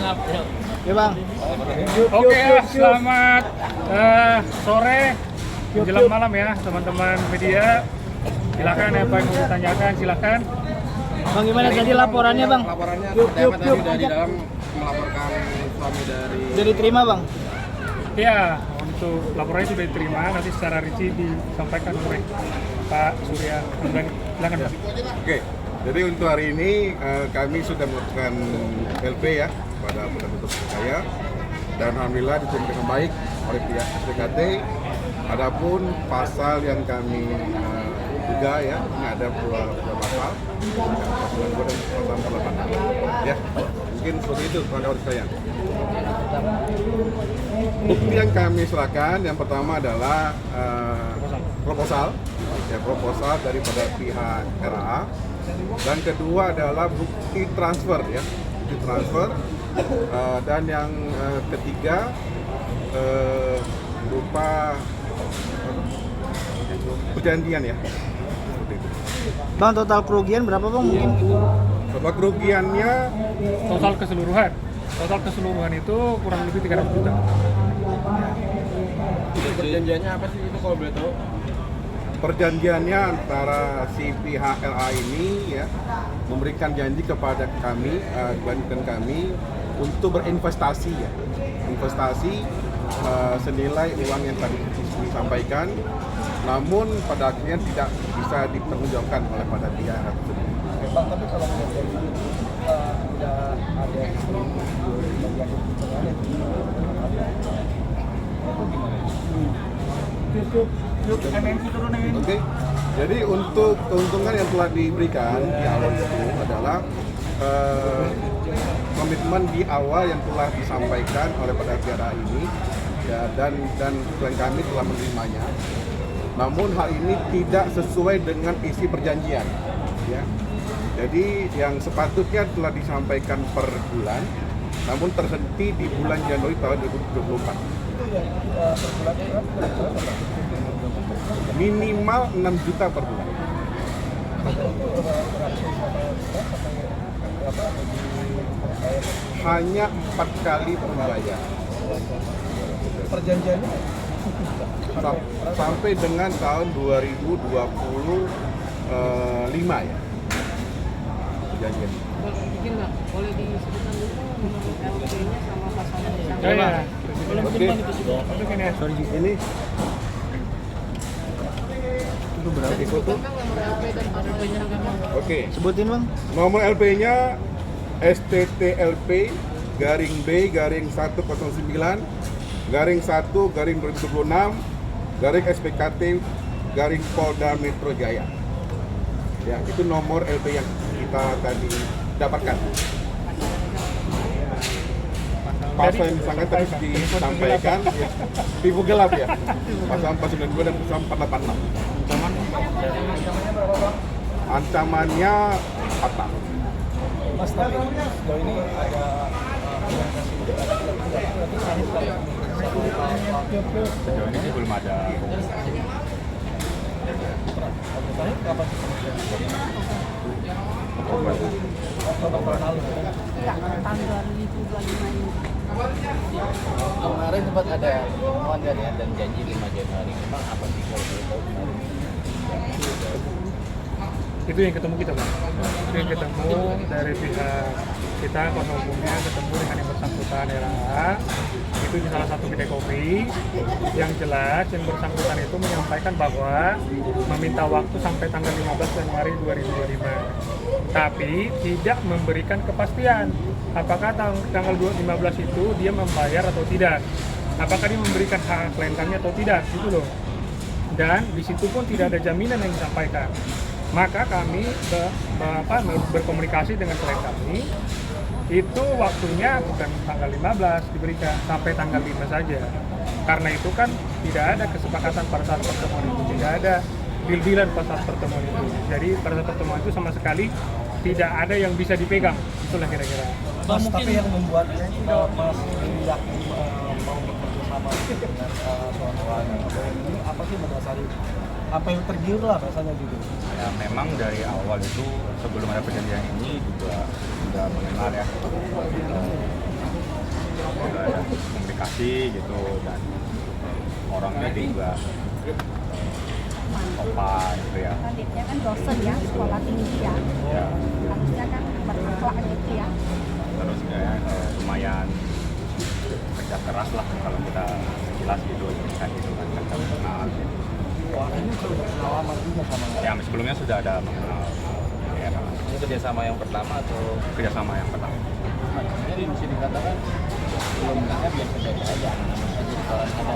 Ya bang. Oke ya, selamat sore, menjelang malam ya teman-teman media. Silakan apa yang mau ditanyakan, silakan. Bang gimana tadi laporannya bang? Laporannya tadi udah di dalam melaporkan suami dari Sudah diterima bang? Ya, untuk laporannya sudah diterima, nanti secara rinci disampaikan oleh Pak Surya. Silakan Pak. Oke, jadi untuk hari ini kami sudah melakukan LP ya pada penduduk saya, dan alhamdulillah diterima dengan baik oleh pihak SPKT. Adapun pasal yang kami duga ya, ini ada dua pasal, pasal 2 dan pasal 8. Ya, mungkin seperti itu kawan-kawan saya. Bukti yang kami serahkan yang pertama adalah proposal daripada pihak RAA, dan kedua adalah bukti transfer ya, dan yang ketiga berupa perjanjian ya. Seperti itu. Bang total kerugian berapa bang mungkin? Total kerugiannya Total keseluruhan itu kurang lebih 300 juta. Perjanjiannya apa sih itu kalau boleh tahu? Perjanjiannya antara si pihak LA ini ya memberikan janji kepada kami, kelanjutan kami untuk berinvestasi ya, investasi senilai uang yang tadi disampaikan, namun pada akhirnya tidak bisa dipertanggungjawabkan oleh pada pihak tersebut. Bang, tapi kalau menjadi udah ada Oke, jadi untuk keuntungan yang telah diberikan di awal itu adalah komitmen di awal yang telah disampaikan oleh pada pihak ini ya, dan klien kami telah menerimanya. Namun hal ini tidak sesuai dengan isi perjanjian ya. Jadi yang sepatutnya telah disampaikan per bulan, namun terhenti di bulan Januari tahun 2024. Minimal 6 juta per bulan. Hanya 4 kali pembayaran. perjanjiannya Sampai dengan tahun 2025 ya. Perjanjian. Mungkin nggak boleh disebutkan dulu nomor LP-nya sama pasalnya yang Ya, ya. Oke. Masukin ya. Sorry, ini itu berarti foto. kan nomor LP dan pasalnya Oke. Sebutin bang. Nomor LP-nya STTLP garing B garing 109 garing 1 garing 2026 garing SPKT garing Polda Metro Jaya. Ya, itu nomor LP yang kita tadi dapatkan. Pasal yang disangka tadi disampaikan ya, tipu gelap ya. Pasal 492 dan pasal 486. Ancamannya 4 tahun. Mas, tapi sejauh ini ada Sejauh ini sih belum ada. Oktober lalu. Enggak, tahun 2025 ini. Kemarin sempat ada pertemuan kan ya, dan janji 5 Januari. Memang apa sih kalau boleh tahu kemarin? Itu yang ketemu kita Bang. Itu yang ketemu dari pihak kita, kuasa hukumnya ketemu dengan yang bersangkutan RAA. Itu di salah satu kedai kopi. Yang jelas yang bersangkutan itu menyampaikan bahwa meminta waktu sampai tanggal 15 Januari 2025. Tapi tidak memberikan kepastian apakah tanggal 15 itu dia membayar atau tidak. Apakah dia memberikan hak klien kami atau tidak, gitu loh. Dan di situ pun tidak ada jaminan yang disampaikan. Maka kami berkomunikasi dengan klien kami, itu waktunya bukan tanggal 15 diberikan, sampai tanggal 5 saja. Karena itu kan tidak ada kesepakatan pada saat pertemuan itu, tidak ada deal-dealan pada saat pertemuan itu. Jadi pada saat pertemuan itu sama sekali tidak ada yang bisa dipegang, itulah kira-kira. Mas, tapi yang membuat Mas yakin mau bekerja sama dengan soal ini apa sih mendasari apa yang tergiur lah rasanya gitu? Ya memang dari awal itu sebelum ada perjanjian ini juga sudah mengenal ya juga ada komunikasi gitu, dan orangnya juga sopan gitu ya. Dia kan dosen ya, sekolah tinggi ya. Ya, Harusnya kan berakhlak gitu ya. terus ya lumayan kerja keras lah kalau kita jelas gitu, kan gitu kan kita kenal gitu. Wah, ini sudah pengalaman juga sama Ya sebelumnya sudah ada mengenal ya, Ini kerjasama yang pertama atau kerjasama yang pertama. jadi bisa dikatakan sebelumnya biasa-biasa aja, jadi kalau ada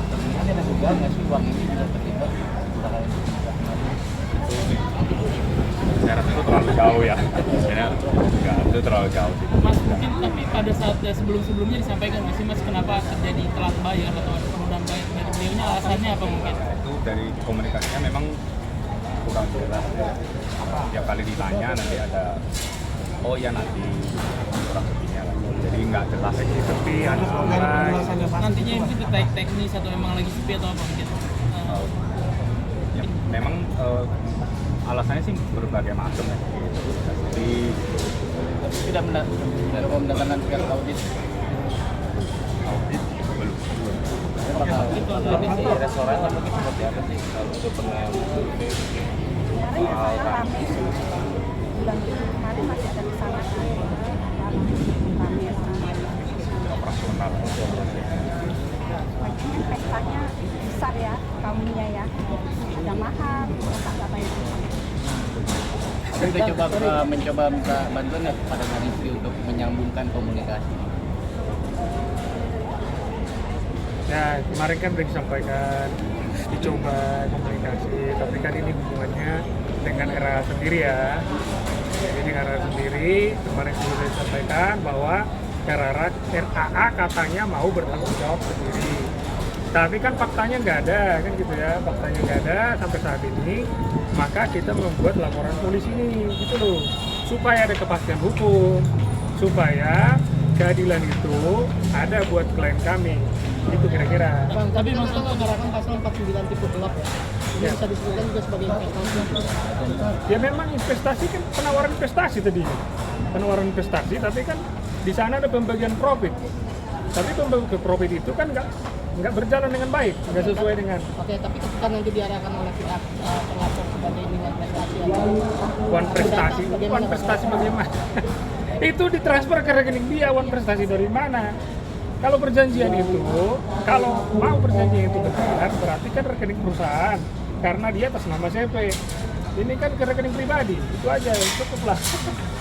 sebenarnya ada juga nggak sih uang ini bisa terlibat misalkan Saya rasa itu terlalu jauh ya. Sebenarnya enggak, itu terlalu jauh sih. Mas, mungkin tapi pada saat sebelum-sebelumnya disampaikan nggak sih Mas kenapa terjadi telat bayar atau ada penundaan bayar dari beliaunya, alasannya apa mungkin? Itu dari komunikasinya memang kurang jelas. Setiap kali ditanya nanti ada oh ya nanti kurang lebihnya lagi. Jadi nggak jelas Sepi, anu online. Nantinya mungkin terkait teknis atau emang lagi sepi atau apa mungkin? Ya, memang alasannya sih berbagai macam ya. Jadi tidak mendatangkan pihak audit audit belum. Itu ada di restorannya mungkin seperti apa sih kalau untuk pernah survei Kemarin ya saya rame bulan kemarin masih ada di sana kan. Rame Operasional. Makanya pestanya besar ya, kaumnya ya. Ada mahal, tak bayar. kita mencoba minta bantuan ya kepada Ganesti untuk menyambungkan komunikasi. Ya kemarin kan udah disampaikan, dicoba komunikasi, tapi kan ini hubungannya dengan RAA sendiri ya. Jadi dengan RAA sendiri, kemarin sudah disampaikan bahwa RAA katanya mau bertanggung jawab sendiri. Tapi kan faktanya nggak ada, kan gitu ya, faktanya nggak ada sampai saat ini. Maka kita membuat laporan polisi ini, gitu loh, supaya ada kepastian hukum, supaya keadilan itu ada buat klien kami. Itu kira-kira. Bang, tapi Mas Toto menggunakan pasal 49 tipe gelap ya. Ini Ya. bisa disebutkan juga sebagai investasi. Ya memang investasi kan penawaran investasi tadinya. Penawaran investasi, tapi kan di sana ada pembagian profit. Tapi pembagian profit itu kan nggak berjalan dengan baik, nggak sesuai dengan Oke, tapi ketika nanti diarahkan oleh pihak terlapor sebagai nilai prestasi atau uang prestasi, bagaimana, uang prestasi bagaimana? Itu ditransfer ke rekening dia, uang prestasi dari mana? Kalau perjanjian itu, kalau mau perjanjian itu benar, berarti kan rekening perusahaan, karena dia atas nama CP. Ini kan ke rekening pribadi, itu aja, cukup lah.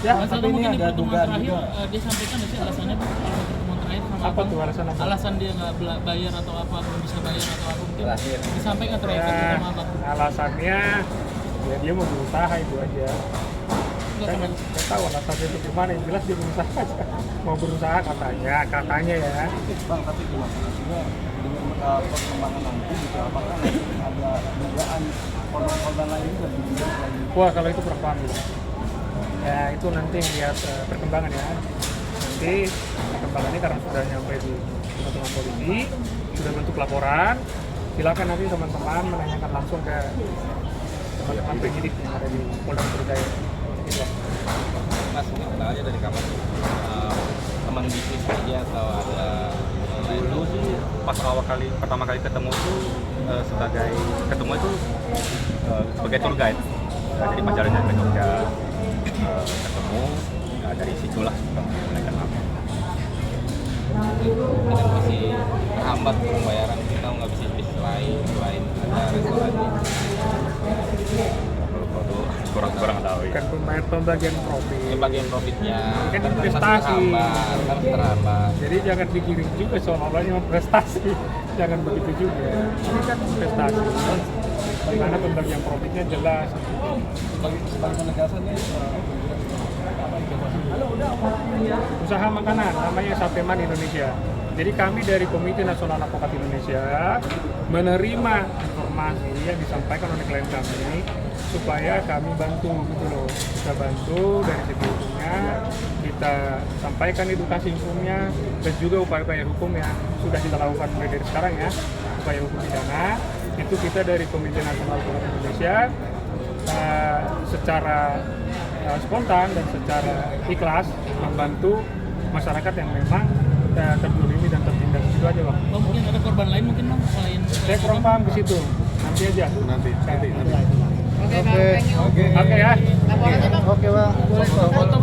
Ya, Mas Toto tapi ini mungkin di ada pertemuan dugaan terakhir juga. dia sampaikan nggak sih alasannya kalau pertemuan terakhir sama Apa Abang? tuh alasan apa? Alasan dia nggak bayar atau apa, belum bisa bayar atau apa mungkin Terakhir. disampaikan terakhir Ya, sama Abang. alasannya ya dia mau berusaha itu aja. Saya nggak tahu alasannya itu gimana, yang jelas dia berusaha aja. Mau berusaha katanya ya. Bang, tapi gimana? Maksudnya dengan perkembangan nanti juga apakah nanti ada dugaan korban-korban lain juga dibunuh lagi? Wah kalau itu kurang paham gitu. Ya itu nanti lihat perkembangan ya. Nanti perkembangannya karena sudah nyampe di teman-teman polisi, sudah bentuk laporan. Silakan nanti teman-teman menanyakan langsung ke teman-teman penyidik yang ada di Polda Metro Jaya. Gitu. Mas, ini kenal aja dari kapan teman bisnis aja atau ada Dulu sih pas awal kali pertama kali ketemu tuh sebagai ketemu itu sebagai tour guide. Jadi pacarnya ke Jogja ketemu dari situ lah mulai kenal. dengan masih terhambat pembayaran kita nggak bisa bisnis lain selain ada restoran ini. Kurang tahu ya. Bukan pembagian profit. Ini bagian profitnya Kan masih investasi. terhambat. Jadi jangan pikirin juga seolah-olahnya prestasi. Jangan begitu juga. Ini kan investasi. Di mana pembagian profitnya jelas. Sebagai penegasan nih, apa investasi? Usaha makanan namanya Sapeman Indonesia. Jadi kami dari Komite Nasional Advokat Indonesia menerima informasi yang disampaikan oleh klien kami supaya kami bantu gitu loh. Kita bantu dari segi hukumnya, kita sampaikan edukasi hukumnya dan juga upaya-upaya hukum yang sudah kita lakukan mulai dari sekarang ya. Upaya hukum pidana itu kita dari Komite Nasional Advokat Indonesia secara spontan dan secara ikhlas membantu masyarakat yang memang kita terzolimi dan tertindas itu aja bang. Oh, mungkin ada korban lain mungkin bang selain Saya kurang paham ke situ. Nanti aja. Nanti. Oke. Oke ya. Oke bang. foto